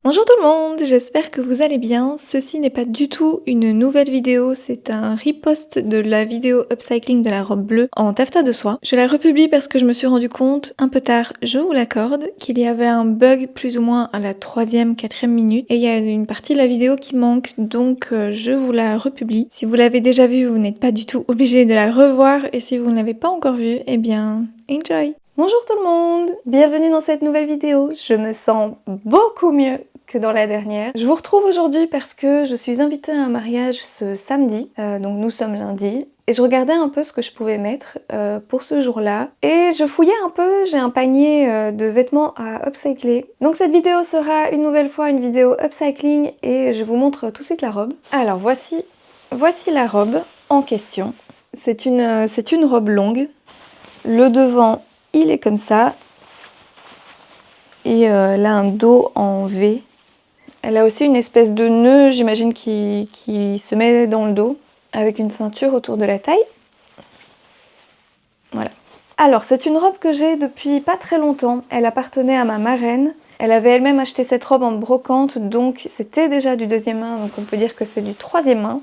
Bonjour tout le monde, j'espère que vous allez bien. Ceci n'est pas du tout une nouvelle vidéo, c'est un repost de la vidéo upcycling de la robe bleue en taffetas de soie. Je la republie parce que je me suis rendu compte, un peu tard, je vous l'accorde, qu'il y avait un bug plus ou moins à la 3e, 4e minute et il y a une partie de la vidéo qui manque, donc je vous la republie. Si vous l'avez déjà vue, vous n'êtes pas du tout obligé de la revoir et si vous ne l'avez pas encore vue, eh bien, enjoy! Bonjour tout le monde, bienvenue dans cette nouvelle vidéo. Je me sens beaucoup mieux que dans la dernière. Je vous retrouve aujourd'hui parce que je suis invitée à un mariage ce samedi, donc nous sommes lundi, et je regardais un peu ce que je pouvais mettre pour ce jour-là, et je fouillais un peu, j'ai un panier de vêtements à upcycler. Donc cette vidéo sera une nouvelle fois une vidéo upcycling, et je vous montre tout de suite la robe. Alors voici la robe en question. C'est une robe longue. Le devant, il est comme ça, et elle a un dos en V. Elle a aussi une espèce de nœud, j'imagine, qui se met dans le dos, avec une ceinture autour de la taille. Voilà. Alors, c'est une robe que j'ai depuis pas très longtemps. Elle appartenait à ma marraine. Elle avait elle-même acheté cette robe en brocante, donc c'était déjà du deuxième main, donc on peut dire que c'est du troisième main,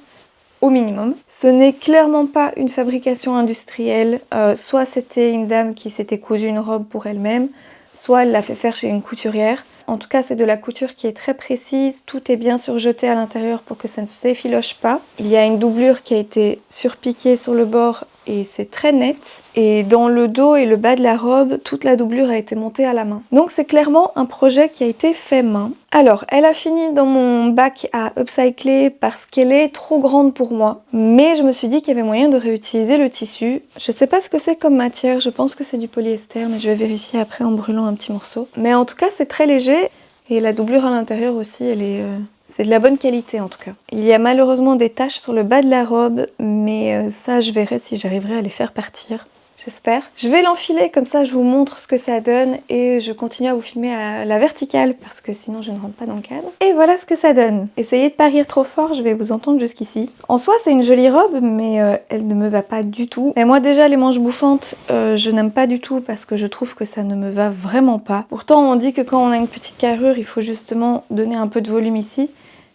au minimum. Ce n'est clairement pas une fabrication industrielle. Soit c'était une dame qui s'était cousue une robe pour elle-même, soit elle l'a fait faire chez une couturière. En tout cas, c'est de la couture qui est très précise, tout est bien surjeté à l'intérieur pour que ça ne s'effiloche pas. Il y a une doublure qui a été surpiquée sur le bord et c'est très net. Et dans le dos et le bas de la robe, toute la doublure a été montée à la main. Donc c'est clairement un projet qui a été fait main. Alors, elle a fini dans mon bac à upcycler parce qu'elle est trop grande pour moi. Mais je me suis dit qu'il y avait moyen de réutiliser le tissu. Je sais pas ce que c'est comme matière, je pense que c'est du polyester, mais je vais vérifier après en brûlant un petit morceau. Mais en tout cas, c'est très léger. Et la doublure à l'intérieur aussi, elle est... c'est de la bonne qualité en tout cas. Il y a malheureusement des taches sur le bas de la robe, mais ça je verrai si j'arriverai à les faire partir. J'espère. Je vais l'enfiler, comme ça je vous montre ce que ça donne et je continue à vous filmer à la verticale parce que sinon je ne rentre pas dans le cadre. Et voilà ce que ça donne. Essayez de pas rire trop fort, je vais vous entendre jusqu'ici. En soi c'est une jolie robe mais elle ne me va pas du tout. Et moi déjà les manches bouffantes je n'aime pas du tout parce que je trouve que ça ne me va vraiment pas. Pourtant on dit que quand on a une petite carrure il faut justement donner un peu de volume ici.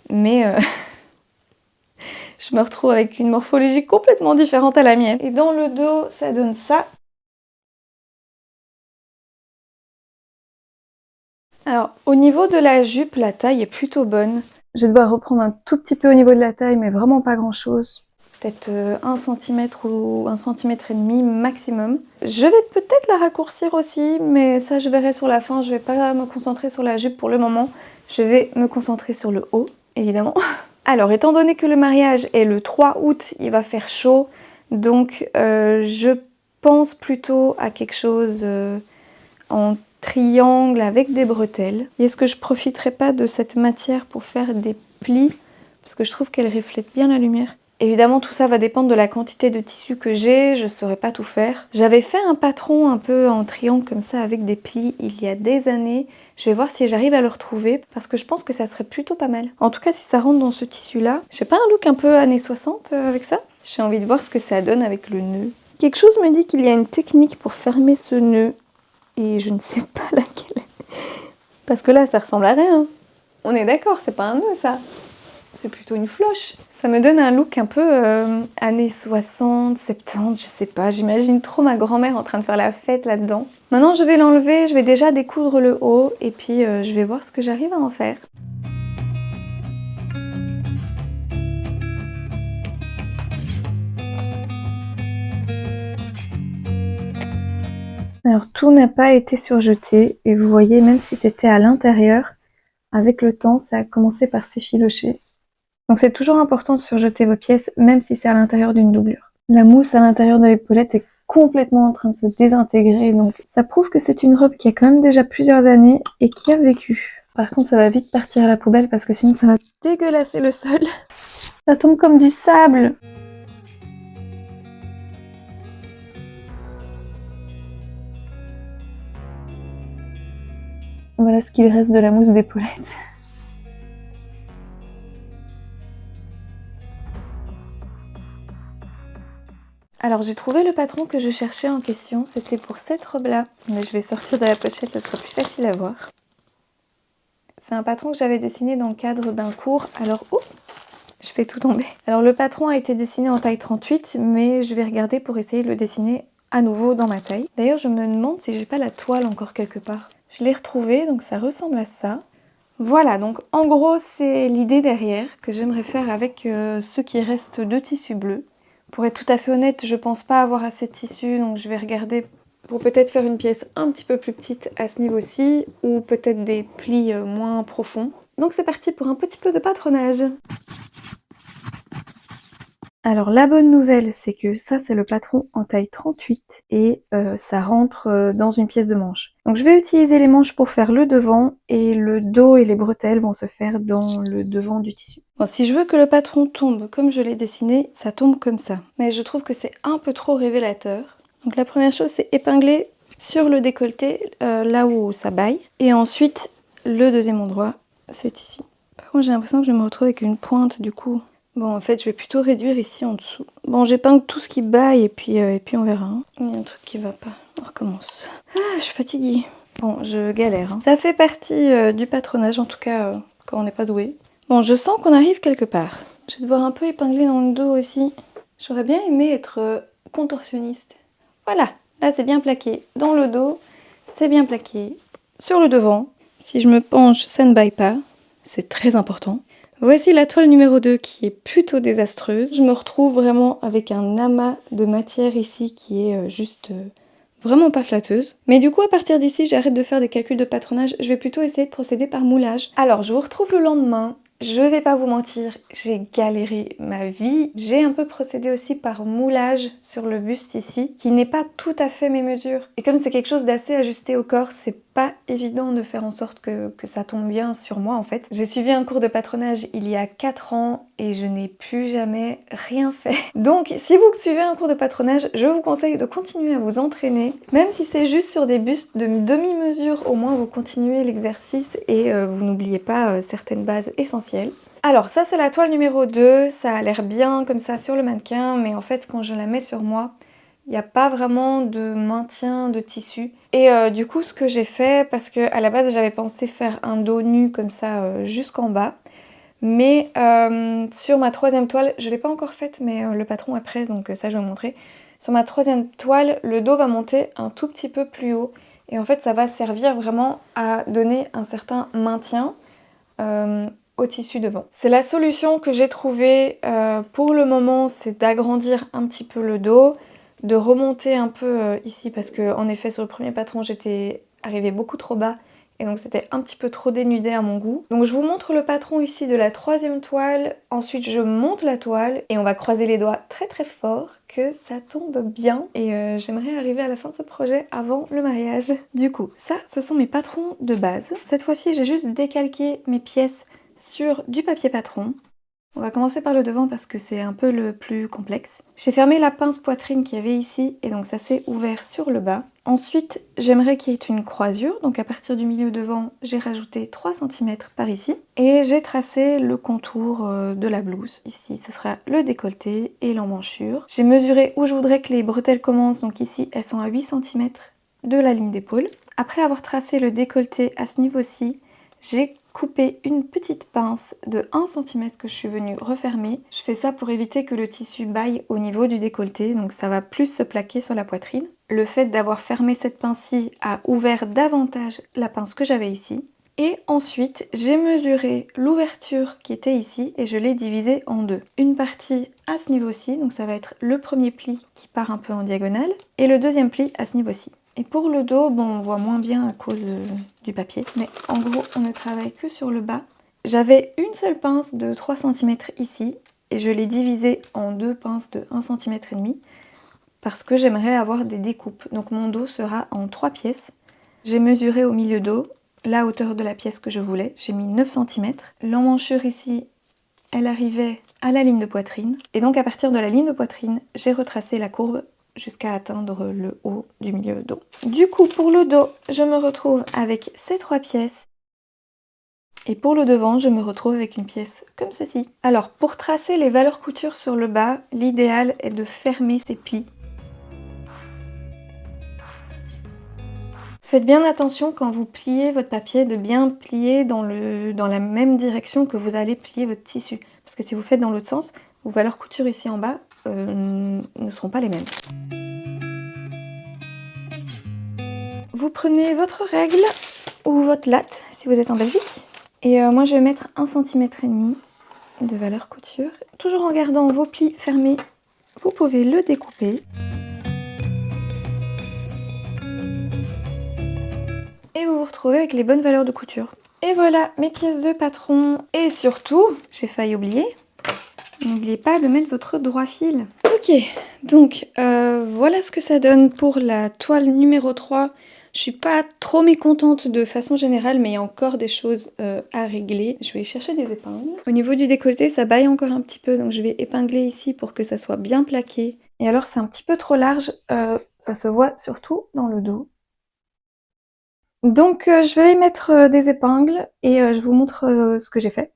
Mais je me retrouve avec une morphologie complètement différente à la mienne. Et dans le dos, ça donne ça. Alors, au niveau de la jupe, la taille est plutôt bonne. Je vais devoir reprendre un tout petit peu au niveau de la taille, mais vraiment pas grand chose. Peut-être 1 cm ou 1,5 cm maximum. Je vais peut-être la raccourcir aussi, mais ça je verrai sur la fin. Je vais pas me concentrer sur la jupe pour le moment. Je vais me concentrer sur le haut, évidemment. Alors, étant donné que le mariage est le 3 août, il va faire chaud, donc je pense plutôt à quelque chose en triangle avec des bretelles. Et est-ce que je profiterai pas de cette matière pour faire des plis? Parce que je trouve qu'elle reflète bien la lumière. Évidemment, tout ça va dépendre de la quantité de tissu que j'ai, je ne saurais pas tout faire. J'avais fait un patron un peu en triangle comme ça avec des plis il y a des années. Je vais voir si j'arrive à le retrouver parce que je pense que ça serait plutôt pas mal. En tout cas, si ça rentre dans ce tissu-là, j'ai pas un look un peu années 60 avec ça? J'ai envie de voir ce que ça donne avec le nœud. Quelque chose me dit qu'il y a une technique pour fermer ce nœud et je ne sais pas laquelle. Parce que là, ça ressemble à rien. On est d'accord, c'est pas un nœud ça. C'est plutôt une floche. Ça me donne un look un peu années 60, 70, je sais pas. J'imagine trop ma grand-mère en train de faire la fête là-dedans. Maintenant, je vais l'enlever, je vais déjà découdre le haut et puis je vais voir ce que j'arrive à en faire. Alors, tout n'a pas été surjeté et vous voyez, même si c'était à l'intérieur, avec le temps, ça a commencé par s'effilocher. Donc c'est toujours important de surjeter vos pièces, même si c'est à l'intérieur d'une doublure. La mousse à l'intérieur de l'épaulette est complètement en train de se désintégrer, donc ça prouve que c'est une robe qui a quand même déjà plusieurs années et qui a vécu. Par contre, ça va vite partir à la poubelle parce que sinon ça va dégueulasser le sol. Ça tombe comme du sable. Voilà ce qu'il reste de la mousse d'épaulette. Alors j'ai trouvé le patron que je cherchais en question, c'était pour cette robe là. Mais je vais sortir de la pochette, ça sera plus facile à voir. C'est un patron que j'avais dessiné dans le cadre d'un cours. Alors, oh, je fais tout tomber. Alors le patron a été dessiné en taille 38, mais je vais regarder pour essayer de le dessiner à nouveau dans ma taille. D'ailleurs, je me demande si j'ai pas la toile encore quelque part. Je l'ai retrouvée, donc ça ressemble à ça. Voilà, donc en gros, c'est l'idée derrière que j'aimerais faire avec ce qui reste de tissu bleu. Pour être tout à fait honnête, je pense pas avoir assez de tissu, donc je vais regarder pour peut-être faire une pièce un petit peu plus petite à ce niveau-ci, ou peut-être des plis moins profonds. Donc c'est parti pour un petit peu de patronage. Alors la bonne nouvelle, c'est que ça c'est le patron en taille 38 et ça rentre dans une pièce de manche. Donc je vais utiliser les manches pour faire le devant et le dos et les bretelles vont se faire dans le devant du tissu. Bon, si je veux que le patron tombe comme je l'ai dessiné, ça tombe comme ça. Mais je trouve que c'est un peu trop révélateur. Donc la première chose, c'est épingler sur le décolleté, là où ça baille. Et ensuite, le deuxième endroit, c'est ici. Par contre, j'ai l'impression que je me retrouve avec une pointe du coup. Bon, en fait, je vais plutôt réduire ici en dessous. Bon, j'épingle tout ce qui baille et puis on verra. Hein. Il y a un truc qui va pas. On recommence. Ah, je suis fatiguée. Bon, je galère. Hein. Ça fait partie du patronage, en tout cas, quand on n'est pas doué. Bon, je sens qu'on arrive quelque part. Je vais devoir un peu épingler dans le dos aussi. J'aurais bien aimé être contorsionniste. Voilà, là c'est bien plaqué. Dans le dos, c'est bien plaqué. Sur le devant, si je me penche, ça ne baille pas. C'est très important. Voici la toile numéro 2 qui est plutôt désastreuse. Je me retrouve vraiment avec un amas de matière ici qui est juste vraiment pas flatteuse. Mais du coup, à partir d'ici, j'arrête de faire des calculs de patronage. Je vais plutôt essayer de procéder par moulage. Alors, je vous retrouve le lendemain. Je vais pas vous mentir, j'ai galéré ma vie. J'ai un peu procédé aussi par moulage sur le buste ici, qui n'est pas tout à fait mes mesures. Et comme c'est quelque chose d'assez ajusté au corps, c'est pas évident de faire en sorte que ça tombe bien sur moi en fait. J'ai suivi un cours de patronage il y a 4 ans et je n'ai plus jamais rien fait. Donc si vous suivez un cours de patronage, je vous conseille de continuer à vous entraîner. Même si c'est juste sur des bustes de demi-mesure, au moins vous continuez l'exercice et vous n'oubliez pas certaines bases essentielles. Alors ça c'est la toile numéro 2, ça a l'air bien comme ça sur le mannequin, mais en fait quand je la mets sur moi, il n'y a pas vraiment de maintien de tissu. Et du coup ce que j'ai fait, parce que à la base j'avais pensé faire un dos nu comme ça jusqu'en bas, mais sur ma troisième toile, je ne l'ai pas encore faite mais le patron est prêt donc ça je vais vous montrer. Sur ma troisième toile, le dos va monter un tout petit peu plus haut et en fait ça va servir vraiment à donner un certain maintien au tissu devant. C'est la solution que j'ai trouvée pour le moment, c'est d'agrandir un petit peu le dos, de remonter un peu ici parce que en effet sur le premier patron j'étais arrivée beaucoup trop bas et donc c'était un petit peu trop dénudé à mon goût. Donc je vous montre le patron ici de la troisième toile, ensuite je monte la toile et on va croiser les doigts très très fort que ça tombe bien et j'aimerais arriver à la fin de ce projet avant le mariage. Du coup ça ce sont mes patrons de base. Cette fois-ci j'ai juste décalqué mes pièces sur du papier patron. On va commencer par le devant parce que c'est un peu le plus complexe. J'ai fermé la pince poitrine qu'il y avait ici et donc ça s'est ouvert sur le bas. Ensuite, j'aimerais qu'il y ait une croisure, donc à partir du milieu devant, j'ai rajouté 3 cm par ici. Et j'ai tracé le contour de la blouse. Ici, ce sera le décolleté et l'emmanchure. J'ai mesuré où je voudrais que les bretelles commencent, donc ici, elles sont à 8 cm de la ligne d'épaule. Après avoir tracé le décolleté à ce niveau-ci, j'ai coupé une petite pince de 1 cm que je suis venue refermer. Je fais ça pour éviter que le tissu baille au niveau du décolleté, donc ça va plus se plaquer sur la poitrine. Le fait d'avoir fermé cette pince-ci a ouvert davantage la pince que j'avais ici. Et ensuite, j'ai mesuré l'ouverture qui était ici et je l'ai divisée en deux. Une partie à ce niveau-ci, donc ça va être le premier pli qui part un peu en diagonale, et le deuxième pli à ce niveau-ci. Et pour le dos, bon, on voit moins bien à cause du papier, mais en gros, on ne travaille que sur le bas. J'avais une seule pince de 3 cm ici, et je l'ai divisée en deux pinces de 1,5 cm, parce que j'aimerais avoir des découpes. Donc mon dos sera en 3 pièces. J'ai mesuré au milieu dos la hauteur de la pièce que je voulais, j'ai mis 9 cm. L'emmanchure ici, elle arrivait à la ligne de poitrine, et donc à partir de la ligne de poitrine, j'ai retracé la courbe jusqu'à atteindre le haut du milieu dos. Du coup, pour le dos, je me retrouve avec ces 3 pièces. Et pour le devant, je me retrouve avec une pièce comme ceci. Alors, pour tracer les valeurs couture sur le bas, l'idéal est de fermer ces plis. Faites bien attention quand vous pliez votre papier, de bien plier dans la même direction que vous allez plier votre tissu. Parce que si vous faites dans l'autre sens, vos valeurs couture ici en bas ne seront pas les mêmes. Vous prenez votre règle ou votre latte si vous êtes en Belgique. Et moi je vais mettre 1,5 cm de valeur couture. Toujours en gardant vos plis fermés, vous pouvez le découper. Et vous vous retrouvez avec les bonnes valeurs de couture. Et voilà mes pièces de patron. Et surtout, j'ai failli oublier, n'oubliez pas de mettre votre droit fil. Ok, donc voilà ce que ça donne pour la toile numéro 3. Je suis pas trop mécontente de façon générale, mais il y a encore des choses à régler. Je vais chercher des épingles. Au niveau du décolleté, ça baille encore un petit peu, donc je vais épingler ici pour que ça soit bien plaqué. Et alors c'est un petit peu trop large, ça se voit surtout dans le dos. Donc je vais y mettre des épingles et je vous montre ce que j'ai fait.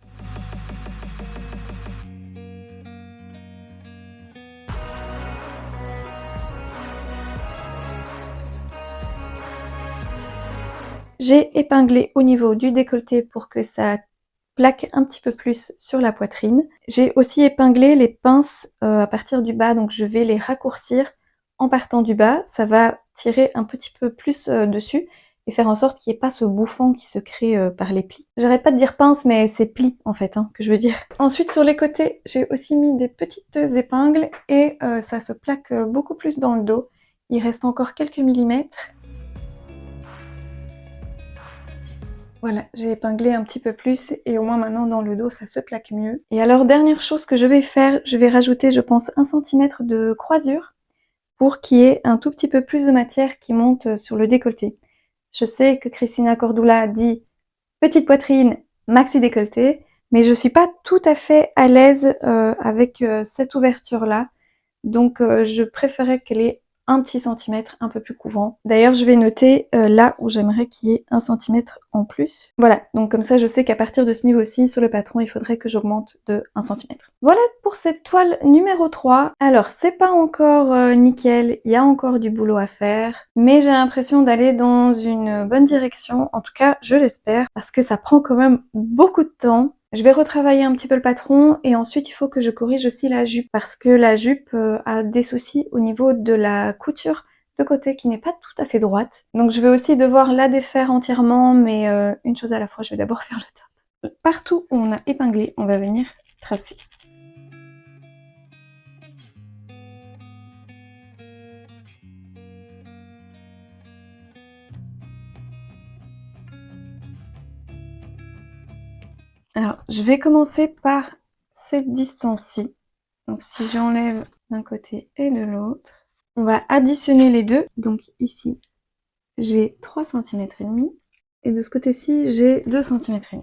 J'ai épinglé au niveau du décolleté pour que ça plaque un petit peu plus sur la poitrine. J'ai aussi épinglé les pinces à partir du bas, donc je vais les raccourcir en partant du bas. Ça va tirer un petit peu plus dessus et faire en sorte qu'il n'y ait pas ce bouffant qui se crée par les plis. J'arrête pas de dire pince, mais c'est plis en fait que je veux dire. Ensuite sur les côtés, j'ai aussi mis des petites épingles et ça se plaque beaucoup plus dans le dos. Il reste encore quelques millimètres. Voilà, j'ai épinglé un petit peu plus et au moins maintenant dans le dos ça se plaque mieux. Et alors dernière chose que je vais faire, je vais rajouter je pense 1 cm de croisure pour qu'il y ait un tout petit peu plus de matière qui monte sur le décolleté. Je sais que Christina Cordula dit petite poitrine, maxi décolleté, mais je suis pas tout à fait à l'aise avec cette ouverture là. Donc je préférais qu'elle ait un petit centimètre un peu plus couvrant. D'ailleurs je vais noter là où j'aimerais qu'il y ait 1 centimètre en plus. Voilà, donc comme ça je sais qu'à partir de ce niveau-ci, sur le patron, il faudrait que j'augmente de 1 centimètre. Voilà pour cette toile numéro 3. Alors c'est pas encore nickel, il y a encore du boulot à faire, mais j'ai l'impression d'aller dans une bonne direction, en tout cas je l'espère, parce que ça prend quand même beaucoup de temps. Je vais retravailler un petit peu le patron et ensuite il faut que je corrige aussi la jupe parce que la jupe a des soucis au niveau de la couture de côté qui n'est pas tout à fait droite. Donc je vais aussi devoir la défaire entièrement, mais une chose à la fois, je vais d'abord faire le top. Partout où on a épinglé, on va venir tracer. Alors, je vais commencer par cette distance-ci. Donc si j'enlève d'un côté et de l'autre, on va additionner les deux. Donc ici, j'ai 3,5 cm et de ce côté-ci, j'ai 2,5 cm.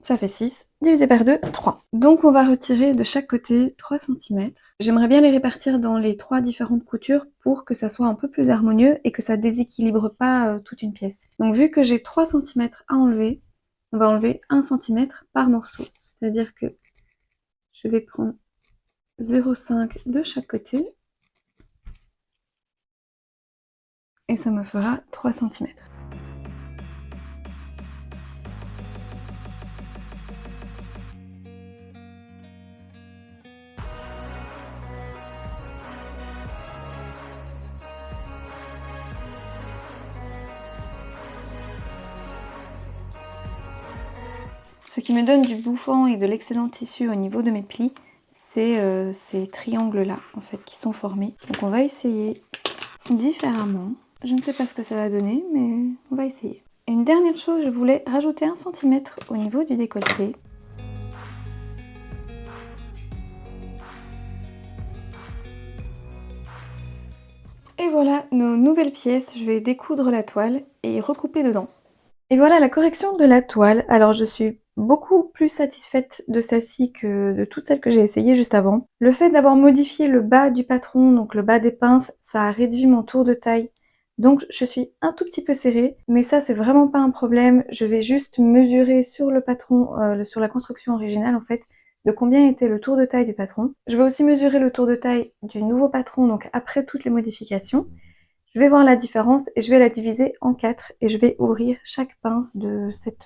Ça fait 6, divisé par 2, 3. Donc on va retirer de chaque côté 3 cm. J'aimerais bien les répartir dans les 3 différentes coutures pour que ça soit un peu plus harmonieux et que ça déséquilibre pas toute une pièce. Donc vu que j'ai 3 cm à enlever, on va enlever 1 cm par morceau. C'est-à-dire que je vais prendre 0,5 de chaque côté et ça me fera 3 cm. Ce qui me donne du bouffant et de l'excellent tissu au niveau de mes plis, c'est ces triangles-là, en fait, qui sont formés. Donc on va essayer différemment. Je ne sais pas ce que ça va donner, mais on va essayer. Et une dernière chose, je voulais rajouter 1 cm au niveau du décolleté. Et voilà nos nouvelles pièces, je vais découdre la toile et recouper dedans. Et voilà la correction de la toile. Alors je suis beaucoup plus satisfaite de celle-ci que de toutes celles que j'ai essayées juste avant. Le fait d'avoir modifié le bas du patron, donc le bas des pinces, ça a réduit mon tour de taille. Donc je suis un tout petit peu serrée, mais ça c'est vraiment pas un problème. Je vais juste mesurer sur le patron, sur la construction originale en fait, de combien était le tour de taille du patron. Je vais aussi mesurer le tour de taille du nouveau patron, donc après toutes les modifications. Je vais voir la différence et je vais la diviser en 4 et je vais ouvrir chaque pince de cette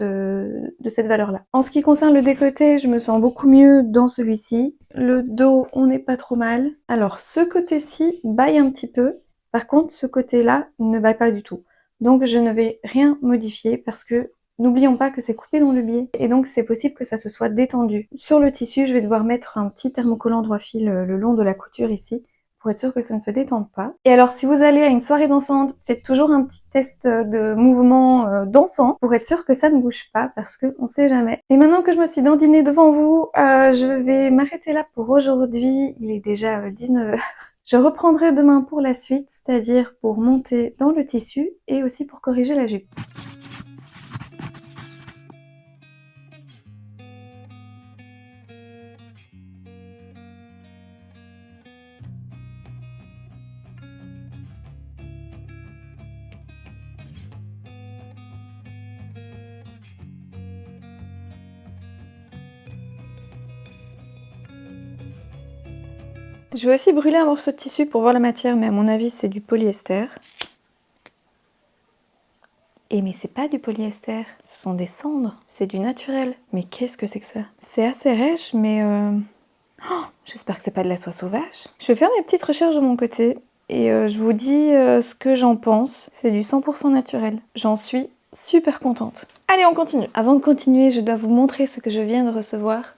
valeur-là. En ce qui concerne le décolleté, je me sens beaucoup mieux dans celui-ci. Le dos, on n'est pas trop mal. Alors, ce côté-ci baille un petit peu. Par contre, ce côté-là ne baille pas du tout. Donc, je ne vais rien modifier parce que n'oublions pas que c'est coupé dans le biais et donc c'est possible que ça se soit détendu. Sur le tissu, je vais devoir mettre un petit thermocollant droit fil le long de la couture ici pour être sûr que ça ne se détende pas. Et alors si vous allez à une soirée dansante, faites toujours un petit test de mouvement dansant pour être sûr que ça ne bouge pas parce qu'on sait jamais. Et maintenant que je me suis dandinée devant vous, je vais m'arrêter là pour aujourd'hui. Il est déjà 19 h. Je reprendrai demain pour la suite, c'est-à-dire pour monter dans le tissu et aussi pour corriger la jupe. Je vais aussi brûler un morceau de tissu pour voir la matière, mais à mon avis c'est du polyester. Et mais c'est pas du polyester, ce sont des cendres, c'est du naturel. Mais qu'est-ce que c'est que ça? C'est assez rêche, mais j'espère que c'est pas de la soie sauvage. Je vais faire mes petites recherches de mon côté et je vous dis ce que j'en pense. C'est du 100% naturel. J'en suis super contente. Allez, on continue. Avant de continuer, je dois vous montrer ce que je viens de recevoir.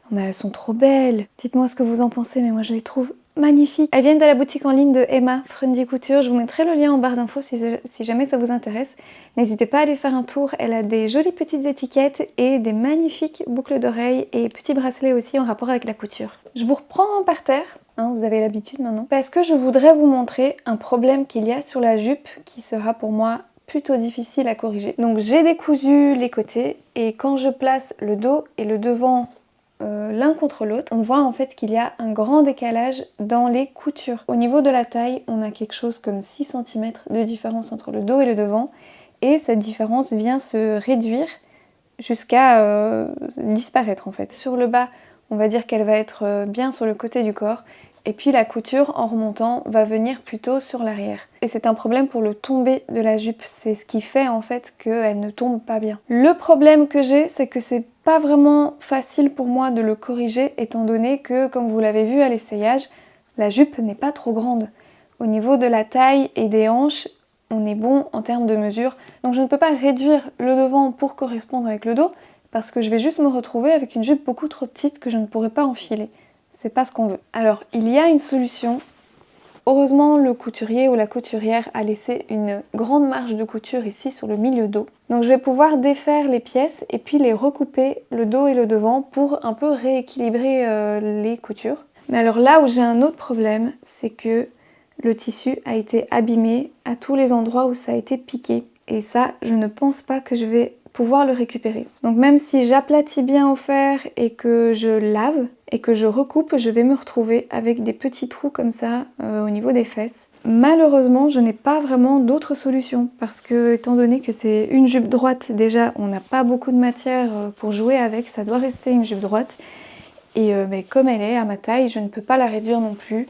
Mais elles sont trop belles. Dites-moi ce que vous en pensez, mais moi je les trouve magnifiques. Elles viennent de la boutique en ligne de Emma Frendi Couture. Je vous mettrai le lien en barre d'infos si jamais ça vous intéresse. N'hésitez pas à aller faire un tour. Elle a des jolies petites étiquettes et des magnifiques boucles d'oreilles et petits bracelets aussi en rapport avec la couture. Je vous reprends par terre, hein, vous avez l'habitude maintenant, parce que je voudrais vous montrer un problème qu'il y a sur la jupe qui sera pour moi plutôt difficile à corriger. Donc j'ai décousu les côtés et quand je place le dos et le devant l'un contre l'autre, on voit en fait qu'il y a un grand décalage dans les coutures. Au niveau de la taille, on a quelque chose comme 6 cm de différence entre le dos et le devant et cette différence vient se réduire jusqu'à disparaître en fait. Sur le bas, on va dire qu'elle va être bien sur le côté du corps et puis la couture en remontant va venir plutôt sur l'arrière. Et c'est un problème pour le tombé de la jupe, c'est ce qui fait en fait qu'elle ne tombe pas bien. Le problème que j'ai, c'est que c'est pas vraiment facile pour moi de le corriger étant donné que, comme vous l'avez vu à l'essayage, la jupe n'est pas trop grande. Au niveau de la taille et des hanches, on est bon en termes de mesure. Donc je ne peux pas réduire le devant pour correspondre avec le dos parce que je vais juste me retrouver avec une jupe beaucoup trop petite que je ne pourrai pas enfiler. C'est pas ce qu'on veut. Alors il y a une solution. Heureusement, le couturier ou la couturière a laissé une grande marge de couture ici sur le milieu dos. Donc je vais pouvoir défaire les pièces et puis les recouper le dos et le devant pour un peu rééquilibrer les coutures. Mais alors là où j'ai un autre problème, c'est que le tissu a été abîmé à tous les endroits où ça a été piqué. Et ça, je ne pense pas que je vais pouvoir le récupérer. Donc même si j'aplatis bien au fer et que je lave et que je recoupe, je vais me retrouver avec des petits trous comme ça au niveau des fesses. Malheureusement, je n'ai pas vraiment d'autre solution parce que étant donné que c'est une jupe droite, déjà on n'a pas beaucoup de matière pour jouer avec, ça doit rester une jupe droite. Et mais comme elle est à ma taille, je ne peux pas la réduire non plus.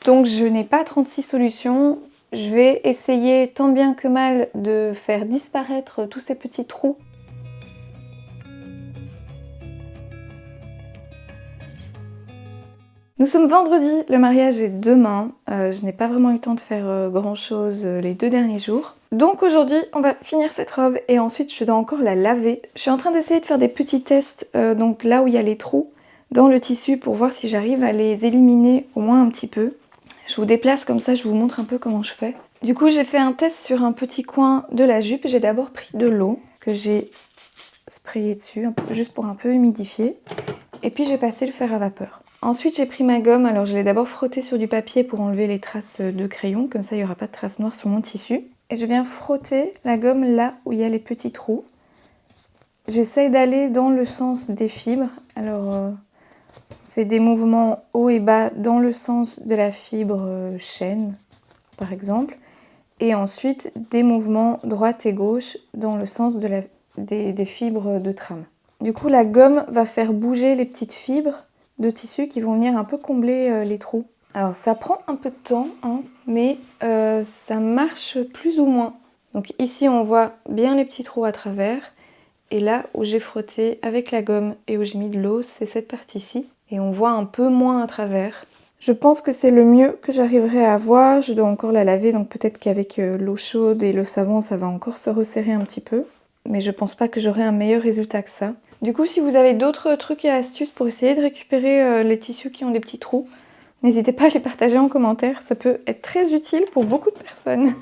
Donc je n'ai pas 36 solutions. Je vais essayer tant bien que mal de faire disparaître tous ces petits trous. Nous sommes vendredi, le mariage est demain. Je n'ai pas vraiment eu le temps de faire grand chose les 2 derniers jours. Donc aujourd'hui, on va finir cette robe et ensuite je dois encore la laver. Je suis en train d'essayer de faire des petits tests, donc là où il y a les trous dans le tissu pour voir si j'arrive à les éliminer au moins un petit peu. Je vous déplace comme ça, je vous montre un peu comment je fais. Du coup, j'ai fait un test sur un petit coin de la jupe. J'ai d'abord pris de l'eau que j'ai sprayé dessus, juste pour un peu humidifier. Et puis j'ai passé le fer à vapeur. Ensuite, j'ai pris ma gomme. Alors, je l'ai d'abord frottée sur du papier pour enlever les traces de crayon. Comme ça, il n'y aura pas de traces noires sur mon tissu. Et je viens frotter la gomme là où il y a les petits trous. J'essaye d'aller dans le sens des fibres. Alors, on fait des mouvements haut et bas dans le sens de la fibre chêne, par exemple. Et ensuite, des mouvements droite et gauche dans le sens des fibres de trame. Du coup, la gomme va faire bouger les petites fibres de tissu qui vont venir un peu combler les trous. Alors ça prend un peu de temps, hein, mais ça marche plus ou moins. Donc ici on voit bien les petits trous à travers. Et là où j'ai frotté avec la gomme et où j'ai mis de l'eau, c'est cette partie-ci. Et on voit un peu moins à travers. Je pense que c'est le mieux que j'arriverai à avoir. Je dois encore la laver, donc peut-être qu'avec l'eau chaude et le savon, ça va encore se resserrer un petit peu. Mais je pense pas que j'aurai un meilleur résultat que ça. Du coup, si vous avez d'autres trucs et astuces pour essayer de récupérer les tissus qui ont des petits trous, n'hésitez pas à les partager en commentaire. Ça peut être très utile pour beaucoup de personnes.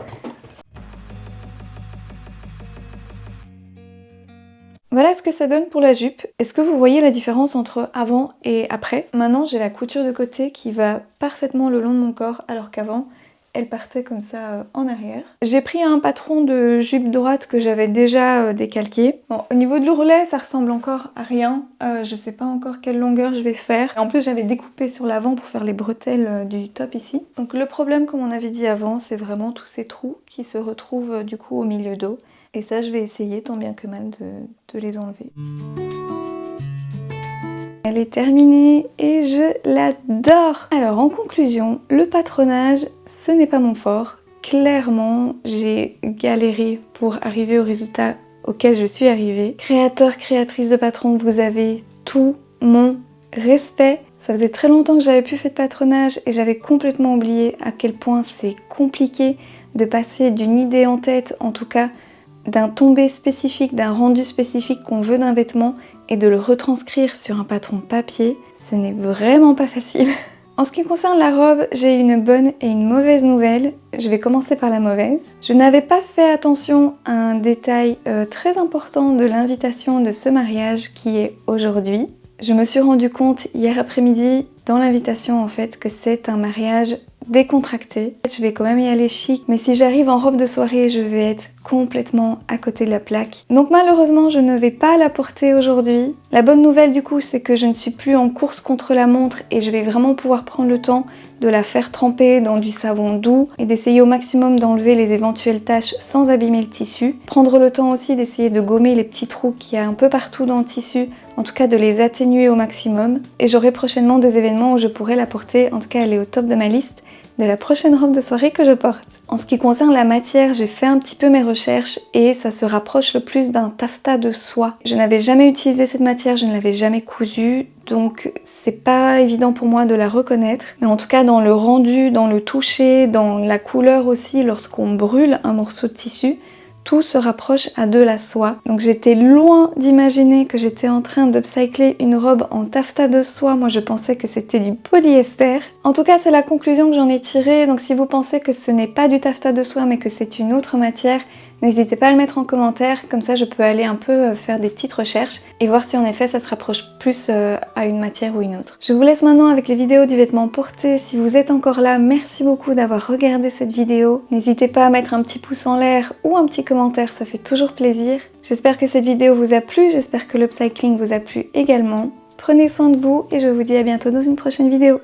Voilà ce que ça donne pour la jupe. Est-ce que vous voyez la différence entre avant et après? Maintenant, j'ai la couture de côté qui va parfaitement le long de mon corps, alors qu'avant, elle partait comme ça en arrière. J'ai pris un patron de jupe droite que j'avais déjà décalqué. Bon, au niveau de l'ourlet, ça ressemble encore à rien. Je sais pas encore quelle longueur je vais faire. En plus, j'avais découpé sur l'avant pour faire les bretelles du top ici. Donc le problème, comme on avait dit avant, c'est vraiment tous ces trous qui se retrouvent du coup au milieu d'eau. Et ça, je vais essayer tant bien que mal de les enlever. Elle est terminée et je l'adore! Alors en conclusion, le patronage, ce n'est pas mon fort. Clairement, j'ai galéré pour arriver au résultat auquel je suis arrivée. Créateur, créatrice de patron, vous avez tout mon respect. Ça faisait très longtemps que j'avais plus fait de patronage et j'avais complètement oublié à quel point c'est compliqué de passer d'une idée en tête, en tout cas d'un tombé spécifique, d'un rendu spécifique qu'on veut d'un vêtement et de le retranscrire sur un patron papier, ce n'est vraiment pas facile. En ce qui concerne la robe, j'ai une bonne et une mauvaise nouvelle. Je vais commencer par la mauvaise. Je n'avais pas fait attention à un détail très important de l'invitation de ce mariage qui est aujourd'hui. Je me suis rendu compte hier après-midi dans l'invitation en fait que c'est un mariage décontracté. Je vais quand même y aller chic, mais si j'arrive en robe de soirée, je vais être complètement à côté de la plaque. Donc malheureusement, je ne vais pas la porter aujourd'hui. La bonne nouvelle du coup, c'est que je ne suis plus en course contre la montre et je vais vraiment pouvoir prendre le temps de la faire tremper dans du savon doux et d'essayer au maximum d'enlever les éventuelles taches sans abîmer le tissu. Prendre le temps aussi d'essayer de gommer les petits trous qu'il y a un peu partout dans le tissu, en tout cas de les atténuer au maximum. Et j'aurai prochainement des événements où je pourrai la porter, en tout cas elle est au top de ma liste de la prochaine robe de soirée que je porte. En ce qui concerne la matière, j'ai fait un petit peu mes recherches et ça se rapproche le plus d'un taffetas de soie. Je n'avais jamais utilisé cette matière, je ne l'avais jamais cousue, donc c'est pas évident pour moi de la reconnaître. Mais en tout cas dans le rendu, dans le toucher, dans la couleur aussi, lorsqu'on brûle un morceau de tissu, tout se rapproche à de la soie. Donc j'étais loin d'imaginer que j'étais en train d'upcycler une robe en taffetas de soie. Moi je pensais que c'était du polyester. En tout cas c'est la conclusion que j'en ai tirée. Donc si vous pensez que ce n'est pas du taffetas de soie mais que c'est une autre matière, n'hésitez pas à le mettre en commentaire, comme ça je peux aller un peu faire des petites recherches et voir si en effet ça se rapproche plus à une matière ou une autre. Je vous laisse maintenant avec les vidéos du vêtement porté. Si vous êtes encore là, merci beaucoup d'avoir regardé cette vidéo. N'hésitez pas à mettre un petit pouce en l'air ou un petit commentaire, ça fait toujours plaisir. J'espère que cette vidéo vous a plu, j'espère que l'upcycling vous a plu également. Prenez soin de vous et je vous dis à bientôt dans une prochaine vidéo.